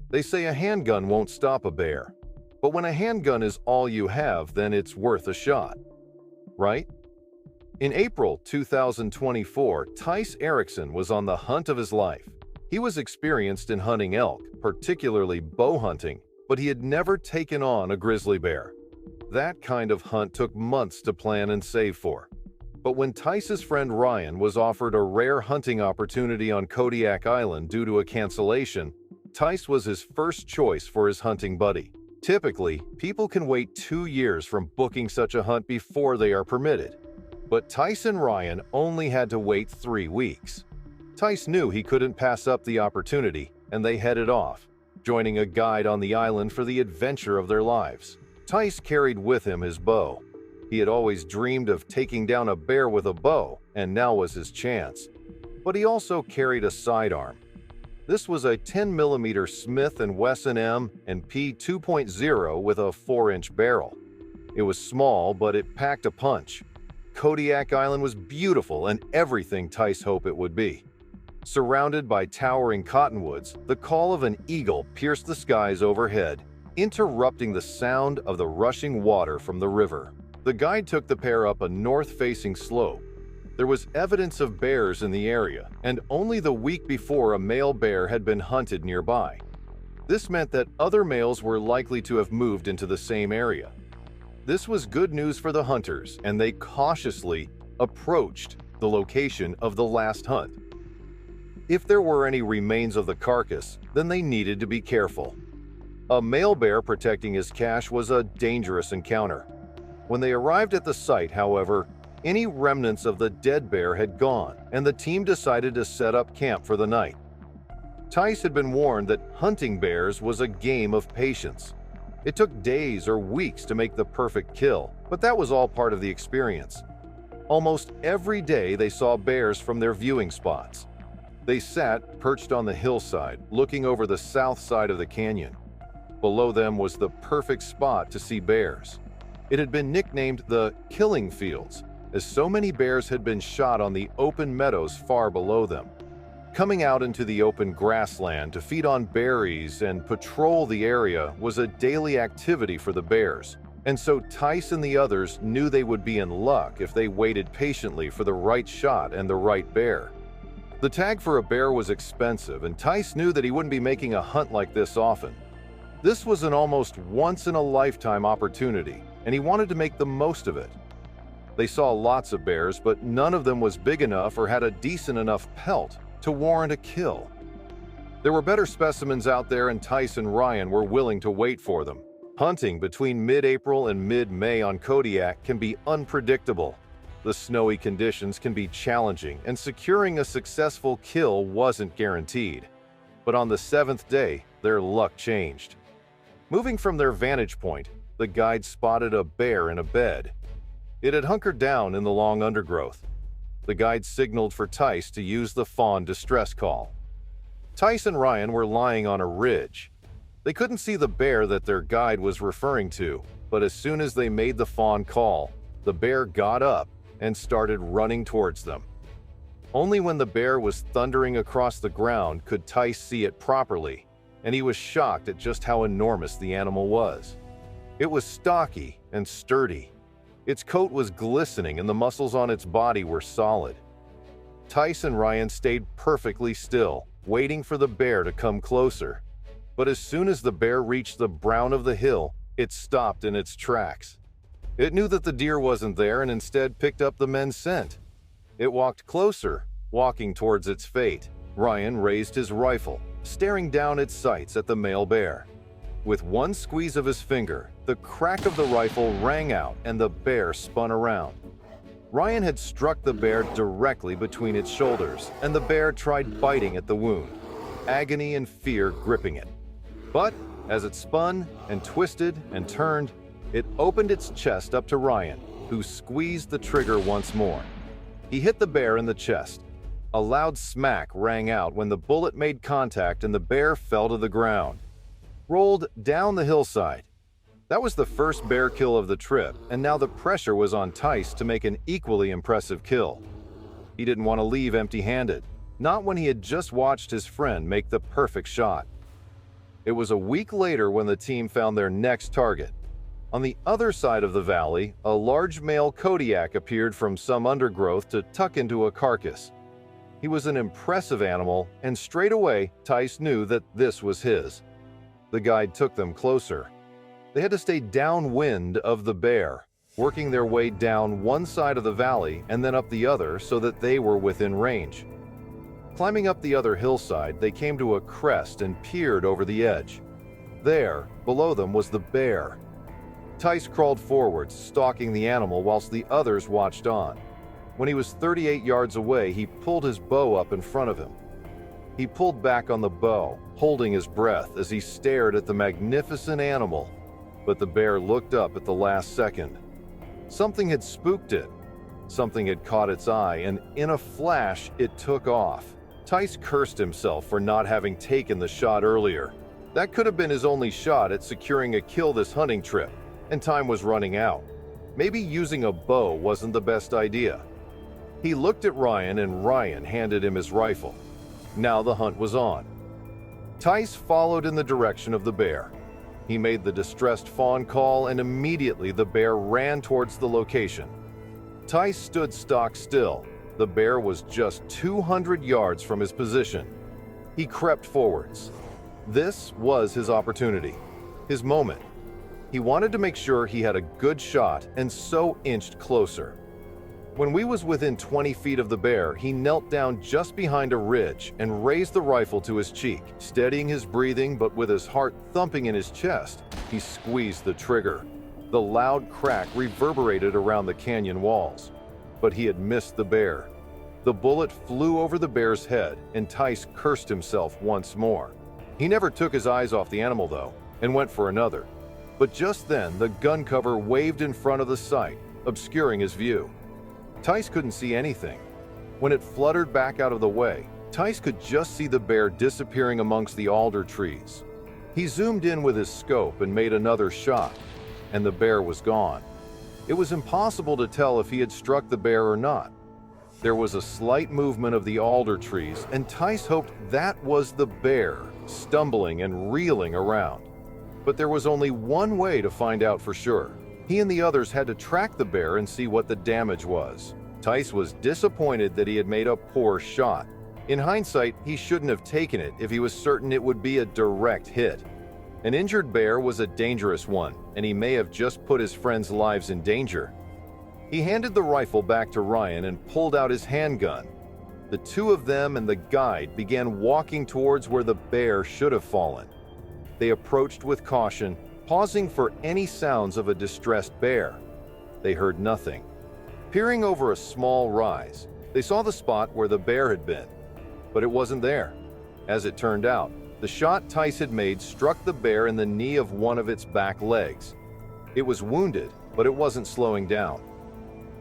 They say a handgun won't stop a bear, but when a handgun is all you have, then it's worth a shot, right? In April 2024, Tyce Erickson was on the hunt of his life. He was experienced in hunting elk, particularly bow hunting, but he had never taken on a grizzly bear. That kind of hunt took months to plan and save for. But when Tyce's friend Ryan was offered a rare hunting opportunity on Kodiak Island due to a cancellation, Tyce was his first choice for his hunting buddy. Typically, people can wait 2 years from booking such a hunt before they are permitted. But Tyce and Ryan only had to wait 3 weeks. Tyce knew he couldn't pass up the opportunity, and they headed off, joining a guide on the island for the adventure of their lives. Tyce carried with him his bow. He had always dreamed of taking down a bear with a bow, and now was his chance. But he also carried a sidearm. This was a 10mm Smith & Wesson M&P 2.0 with a 4-inch barrel. It was small, but it packed a punch. Kodiak Island was beautiful and everything Tyce hoped it would be. Surrounded by towering cottonwoods, the call of an eagle pierced the skies overhead, interrupting the sound of the rushing water from the river. The guide took the pair up a north-facing slope. There was evidence of bears in the area, and only the week before a male bear had been hunted nearby. This meant that other males were likely to have moved into the same area. This was good news for the hunters, and they cautiously approached the location of the last hunt. If there were any remains of the carcass, then they needed to be careful. A male bear protecting his cache was a dangerous encounter. When they arrived at the site, however, any remnants of the dead bear had gone, and the team decided to set up camp for the night. Tyce had been warned that hunting bears was a game of patience. It took days or weeks to make the perfect kill, but that was all part of the experience. Almost every day they saw bears from their viewing spots. They sat, perched on the hillside, looking over the south side of the canyon. Below them was the perfect spot to see bears. It had been nicknamed the Killing Fields, as so many bears had been shot on the open meadows far below them. Coming out into the open grassland to feed on berries and patrol the area was a daily activity for the bears, and so Tyce and the others knew they would be in luck if they waited patiently for the right shot and the right bear. The tag for a bear was expensive, and Tyce knew that he wouldn't be making a hunt like this often. This was an almost once-in-a-lifetime opportunity, and he wanted to make the most of it. They saw lots of bears, but none of them was big enough or had a decent enough pelt to warrant a kill. There were better specimens out there, and Tyce and Ryan were willing to wait for them. Hunting between mid-April and mid-May on Kodiak can be unpredictable. The snowy conditions can be challenging, and securing a successful kill wasn't guaranteed. But on the 7th day, their luck changed. Moving from their vantage point, the guide spotted a bear in a bed. It had hunkered down in the long undergrowth. The guide signaled for Tyce to use the fawn distress call. Tyce and Ryan were lying on a ridge. They couldn't see the bear that their guide was referring to, but as soon as they made the fawn call, the bear got up and started running towards them. Only when the bear was thundering across the ground could Tyce see it properly, and he was shocked at just how enormous the animal was. It was stocky and sturdy. Its coat was glistening and the muscles on its body were solid. Tyce and Ryan stayed perfectly still, waiting for the bear to come closer. But as soon as the bear reached the brow of the hill, it stopped in its tracks. It knew that the deer wasn't there and instead picked up the men's scent. It walked closer, walking towards its fate. Ryan raised his rifle, staring down its sights at the male bear. With one squeeze of his finger, the crack of the rifle rang out and the bear spun around. Ryan had struck the bear directly between its shoulders, and the bear tried biting at the wound, agony and fear gripping it. But as it spun and twisted and turned, it opened its chest up to Ryan, who squeezed the trigger once more. He hit the bear in the chest. A loud smack rang out when the bullet made contact and the bear fell to the ground. Rolled down the hillside. That was the first bear kill of the trip, and now the pressure was on Tyce to make an equally impressive kill. He didn't want to leave empty-handed, not when he had just watched his friend make the perfect shot. It was a week later when the team found their next target. On the other side of the valley, a large male Kodiak appeared from some undergrowth to tuck into a carcass. He was an impressive animal, and straight away, Tyce knew that this was his. The guide took them closer. They had to stay downwind of the bear, working their way down one side of the valley and then up the other so that they were within range. Climbing up the other hillside, they came to a crest and peered over the edge. There, below them, was the bear. Tyce crawled forwards, stalking the animal whilst the others watched on. When he was 38 yards away, he pulled his bow up in front of him. He pulled back on the bow, holding his breath as he stared at the magnificent animal. But the bear looked up at the last second. Something had spooked it. Something had caught its eye, and in a flash, it took off. Tyce cursed himself for not having taken the shot earlier. That could have been his only shot at securing a kill this hunting trip, and time was running out. Maybe using a bow wasn't the best idea. He looked at Ryan, and Ryan handed him his rifle. Now the hunt was on. Tyce followed in the direction of the bear. He made the distressed fawn call, and immediately the bear ran towards the location. Tyce stood stock still. The bear was just 200 yards from his position. He crept forwards. This was his opportunity, his moment. He wanted to make sure he had a good shot, and so inched closer. When we was within 20 feet of the bear, he knelt down just behind a ridge and raised the rifle to his cheek. Steadying his breathing but with his heart thumping in his chest, he squeezed the trigger. The loud crack reverberated around the canyon walls. But he had missed the bear. The bullet flew over the bear's head, and Tyce cursed himself once more. He never took his eyes off the animal, though, and went for another. But just then, the gun cover waved in front of the sight, obscuring his view. Tyce couldn't see anything. When it fluttered back out of the way, Tyce could just see the bear disappearing amongst the alder trees. He zoomed in with his scope and made another shot, and the bear was gone. It was impossible to tell if he had struck the bear or not. There was a slight movement of the alder trees, and Tyce hoped that was the bear, stumbling and reeling around. But there was only one way to find out for sure. He and the others had to track the bear and see what the damage was. Tyce was disappointed that he had made a poor shot. In hindsight, he shouldn't have taken it if he was certain it would be a direct hit. An injured bear was a dangerous one, and he may have just put his friends' lives in danger. He handed the rifle back to Ryan and pulled out his handgun. The two of them and the guide began walking towards where the bear should have fallen. They approached with caution, pausing for any sounds of a distressed bear. They heard nothing. Peering over a small rise, they saw the spot where the bear had been, but it wasn't there. As it turned out, the shot Tyce had made struck the bear in the knee of one of its back legs. It was wounded, but it wasn't slowing down.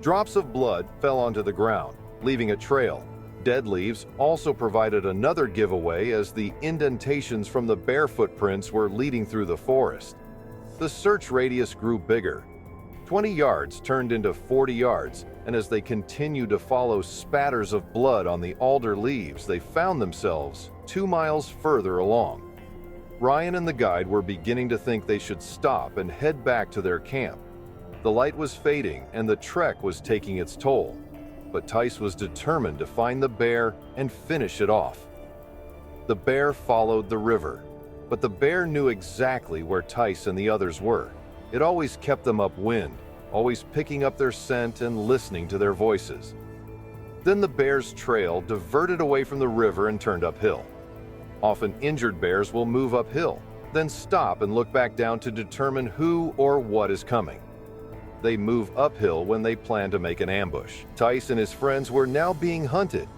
Drops of blood fell onto the ground, leaving a trail. Dead leaves also provided another giveaway as the indentations from the bear footprints were leading through the forest. The search radius grew bigger. 20 yards turned into 40 yards, and as they continued to follow spatters of blood on the alder leaves, they found themselves 2 miles further along. Ryan and the guide were beginning to think they should stop and head back to their camp. The light was fading, and the trek was taking its toll. But Tyce was determined to find the bear and finish it off. The bear followed the river, but the bear knew exactly where Tyce and the others were. It always kept them upwind, always picking up their scent and listening to their voices. Then the bear's trail diverted away from the river and turned uphill. Often injured bears will move uphill, then stop and look back down to determine who or what is coming. They move uphill when they plan to make an ambush. Tyce and his friends were now being hunted.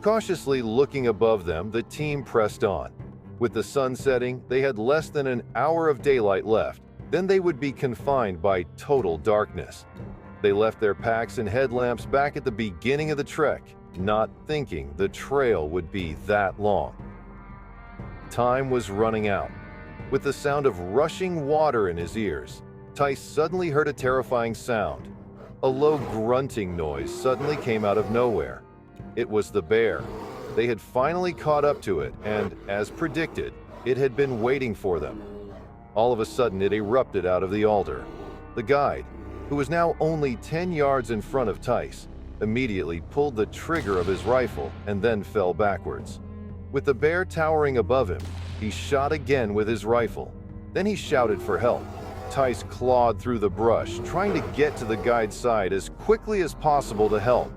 Cautiously looking above them, the team pressed on. With the sun setting, they had less than an hour of daylight left. Then they would be confined by total darkness. They left their packs and headlamps back at the beginning of the trek, not thinking the trail would be that long. Time was running out. With the sound of rushing water in his ears, Tyce suddenly heard a terrifying sound. A low grunting noise suddenly came out of nowhere. It was the bear. They had finally caught up to it, and, as predicted, It had been waiting for them. All of a sudden, it erupted out of the alder. The guide, who was now only 10 yards in front of Tyce, immediately pulled the trigger of his rifle and then fell backwards. With the bear towering above him, he shot again with his rifle. Then he shouted for help. Tyce clawed through the brush, trying to get to the guide's side as quickly as possible to help.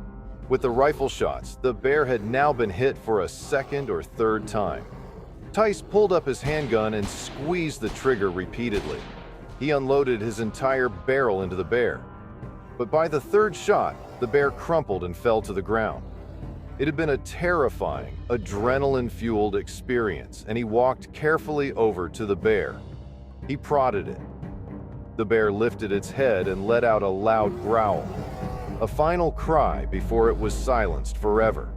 With the rifle shots, the bear had now been hit for a second or third time. Tyce pulled up his handgun and squeezed the trigger repeatedly. He unloaded his entire barrel into the bear. But by the third shot, the bear crumpled and fell to the ground. It had been a terrifying, adrenaline-fueled experience, and he walked carefully over to the bear. He prodded it. The bear lifted its head and let out a loud growl, a final cry before it was silenced forever.